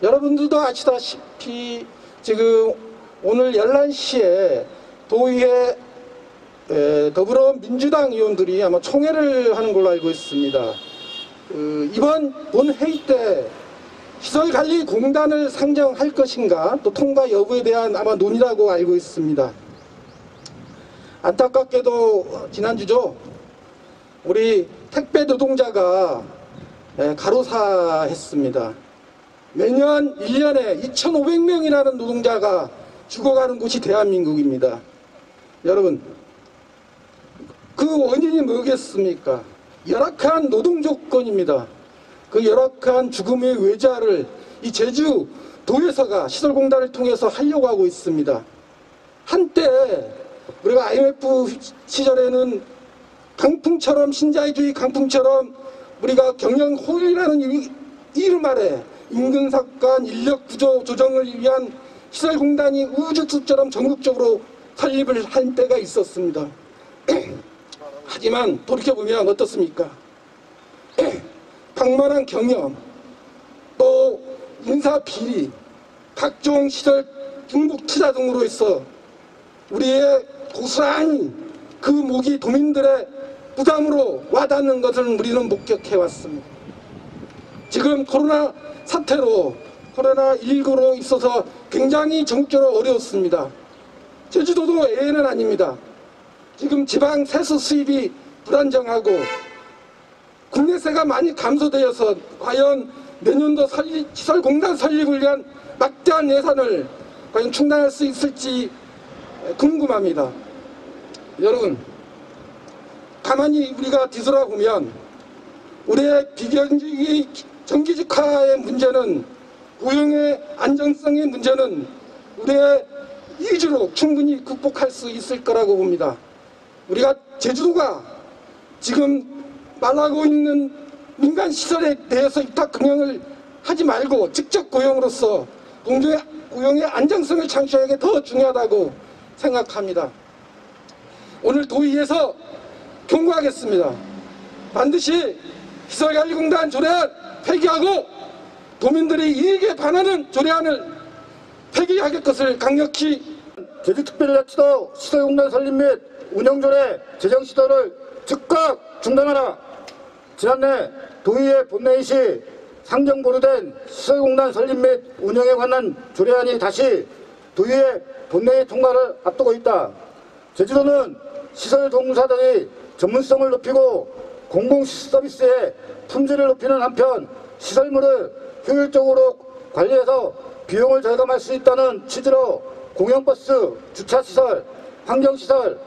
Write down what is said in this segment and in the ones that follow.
여러분들도 아시다시피 지금 오늘 11시에 도의회 더불어민주당 의원들이 아마 총회를 하는 걸로 알고 있습니다. 이번 본회의 때 시설관리공단을 상정할 것인가 또 통과 여부에 대한 아마 논의라고 알고 있습니다. 안타깝게도 지난주죠, 우리 택배 노동자가 가로사했습니다. 매년 1년에 2,500명이라는 노동자가 죽어가는 곳이 대한민국입니다. 여러분, 그 원인이 뭐겠습니까? 열악한 노동 조건입니다. 그 열악한 죽음의 외자를 이 제주도에서가 시설공단을 통해서 하려고 하고 있습니다. 한때 우리가 IMF 시절에는 강풍처럼, 신자유주의 강풍처럼 우리가 경영호일이라는 이름 아래 임금삭관, 인력구조 조정을 위한 시설공단이 우주투처럼 전국적으로 설립을 한 때가 있었습니다. 하지만 돌이켜보면 어떻습니까? 방만한 경영, 또 인사비리, 각종 시설 중복 투자 등으로 해서 우리의 고스란히 그 목이 도민들의 부담으로 와닿는 것을 우리는 목격해왔습니다. 지금 코로나 사태로, 코로나19로 있어서 굉장히 전국적으로 어려웠습니다. 제주도도 예외는 아닙니다. 지금 지방 세수 수입이 불안정하고 국내세가 많이 감소되어서 과연 내년도 시설공단 설립을 위한 막대한 예산을 과연 충당할 수 있을지 궁금합니다. 여러분, 가만히 우리가 뒤돌아보면 우리의 정규직화의 문제는, 고용의 안정성의 문제는 우리의 이주로 충분히 극복할 수 있을 거라고 봅니다. 우리가 제주도가 지금 말하고 있는 민간 시설에 대해서 입탁 경영을 하지 말고 직접 고용으로서 고용의 안정성을 창출하는 게 더 중요하다고 생각합니다. 오늘 도의에서 경고하겠습니다. 반드시 시설관리공단 조례안 폐기하고 도민들의 이익에 반하는 조례안을 폐기할 것을 강력히. 제주특별자치도 시설공단 설립 및 운영조례 제정 시도를 즉각 중단하라. 지난해 도의회 본회의 시 상정 보류된 시설공단 설립 및 운영에 관한 조례안이 다시 도의회 본회의 통과를 앞두고 있다. 제주도는 시설동사들의 전문성을 높이고 공공서비스의 품질을 높이는 한편 시설물을 효율적으로 관리해서 비용을 절감할 수 있다는 취지로 공영버스, 주차시설, 환경시설,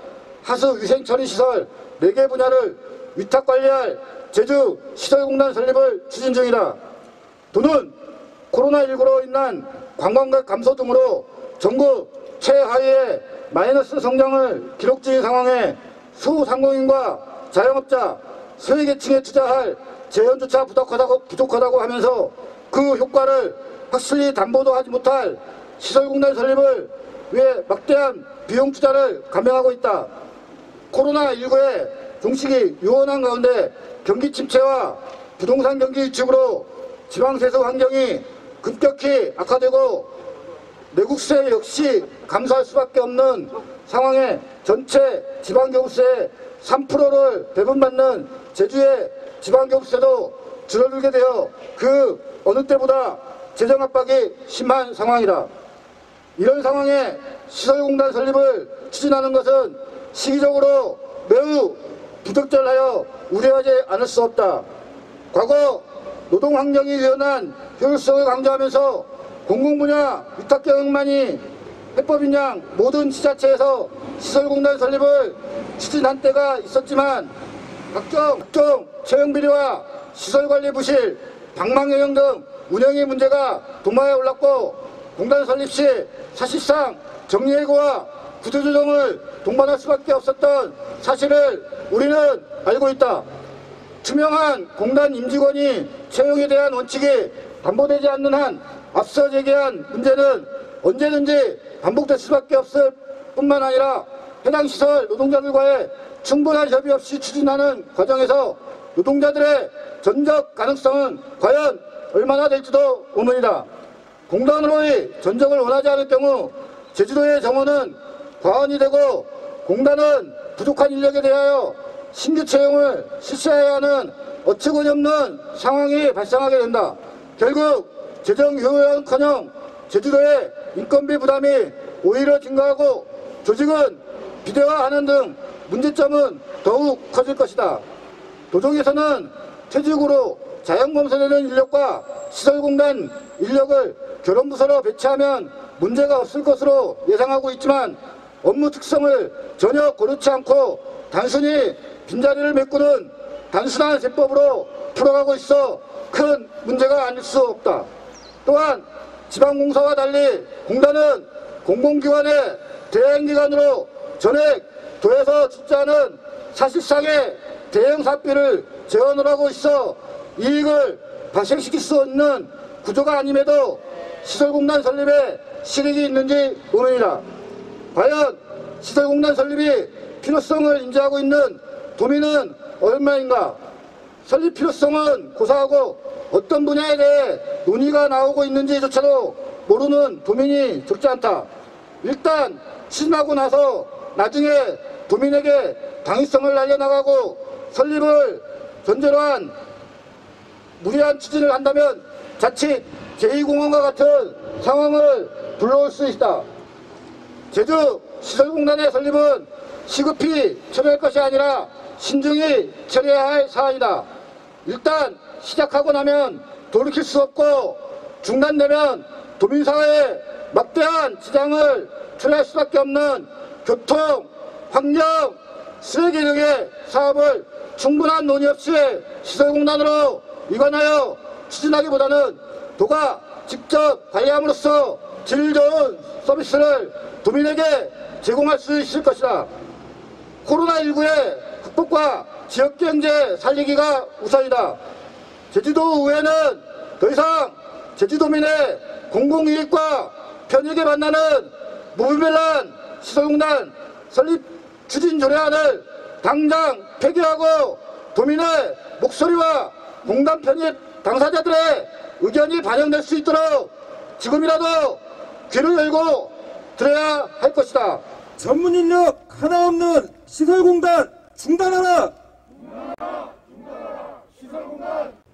하수위생처리시설 4개 분야를 위탁관리할 제주 시설공단 설립을 추진 중이다. 도는 코로나19로 인한 관광객 감소 등으로 전국 최하위의 마이너스 성장을 기록 중인 상황에 소상공인과 자영업자, 소외계층에 투자할 재원조차 부족하다고 하면서 그 효과를 확실히 담보도 하지 못할 시설공단 설립을 위해 막대한 비용 투자를 감행하고 있다. 코로나19의 종식이 요원한 가운데 경기 침체와 부동산 경기 위축으로 지방세수 환경이 급격히 악화되고 내국세 역시 감소할 수밖에 없는 상황에 전체 지방교부세 3%를 배분받는 제주의 지방교부세도 줄어들게 되어 그 어느 때보다 재정 압박이 심한 상황이다. 이런 상황에 시설공단 설립을 추진하는 것은 시기적으로 매우 부적절하여 우려하지 않을 수 없다. 과거 노동환경이 유연한 효율성을 강조하면서 공공분야 위탁경영만이 해법인 양 모든 지자체에서 시설공단 설립을 추진한 때가 있었지만 각종 채용비리와 시설관리 부실, 방망영역 등 운영의 문제가 도마에 올랐고 공단 설립 시 사실상 정리해고와 구조조정을 동반할 수밖에 없었던 사실을 우리는 알고 있다. 투명한 공단 임직원이 채용에 대한 원칙이 담보되지 않는 한 앞서 제기한 문제는 언제든지 반복될 수밖에 없을 뿐만 아니라 해당 시설 노동자들과의 충분한 협의 없이 추진하는 과정에서 노동자들의 전적 가능성은 과연 얼마나 될지도 의문이다. 공단으로의 전적을 원하지 않을 경우 제주도의 정원은 과언이 되고 공단은 부족한 인력에 대하여 신규 채용을 실시해야 하는 어처구니없는 상황이 발생하게 된다. 결국 재정 효율화는커녕 제주도의 인건비 부담이 오히려 증가하고 조직은 비대화하는 등 문제점은 더욱 커질 것이다. 도정에서는 퇴직으로 자연검사되는 인력과 시설공단 인력을 교련부서로 배치하면 문제가 없을 것으로 예상하고 있지만 업무 특성을 전혀 고려치 않고 단순히 빈자리를 메꾸는 단순한 세법으로 풀어가고 있어 큰 문제가 아닐 수 없다. 또한 지방공사와 달리 공단은 공공기관의 대행기관으로 전액 도에서 출자하는 사실상의 대형 사업비를 재원을 하고 있어 이익을 발생시킬 수 없는 구조가 아님에도 시설공단 설립에 실익이 있는지 의문이다. 과연 시설공단 설립이 필요성을 인지하고 있는 도민은 얼마인가? 설립 필요성은 고사하고 어떤 분야에 대해 논의가 나오고 있는지조차도 모르는 도민이 적지 않다. 일단 추진하고 나서 나중에 도민에게 당위성을 날려나가고 설립을 전제로 한 무리한 추진을 한다면 자칫 제2공원과 같은 상황을 불러올 수 있다. 제주 시설공단의 설립은 시급히 처리할 것이 아니라 신중히 처리해야 할 사안이다. 일단 시작하고 나면 돌이킬 수 없고 중단되면 도민사회에 막대한 지장을 초래할 수밖에 없는 교통, 환경, 쓰레기 등의 사업을 충분한 논의 없이 시설공단으로 이관하여 추진하기보다는 도가 직접 관리함으로써 질 좋은 서비스를 도민에게 제공할 수 있을 것이다. 코로나19의 극복과 지역경제 살리기가 우선이다. 제주도 의회는 더 이상 제주도민의 공공이익과 편익에 반하는 무분별한 시설공단 설립 추진 조례안을 당장 폐기하고 도민의 목소리와 공단 편입 당사자들의 의견이 반영될 수 있도록 지금이라도 귀를 열고 들어야 할 것이다. 전문 인력 하나 없는 시설공단 중단하라!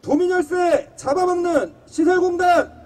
도민 열세 잡아먹는 시설공단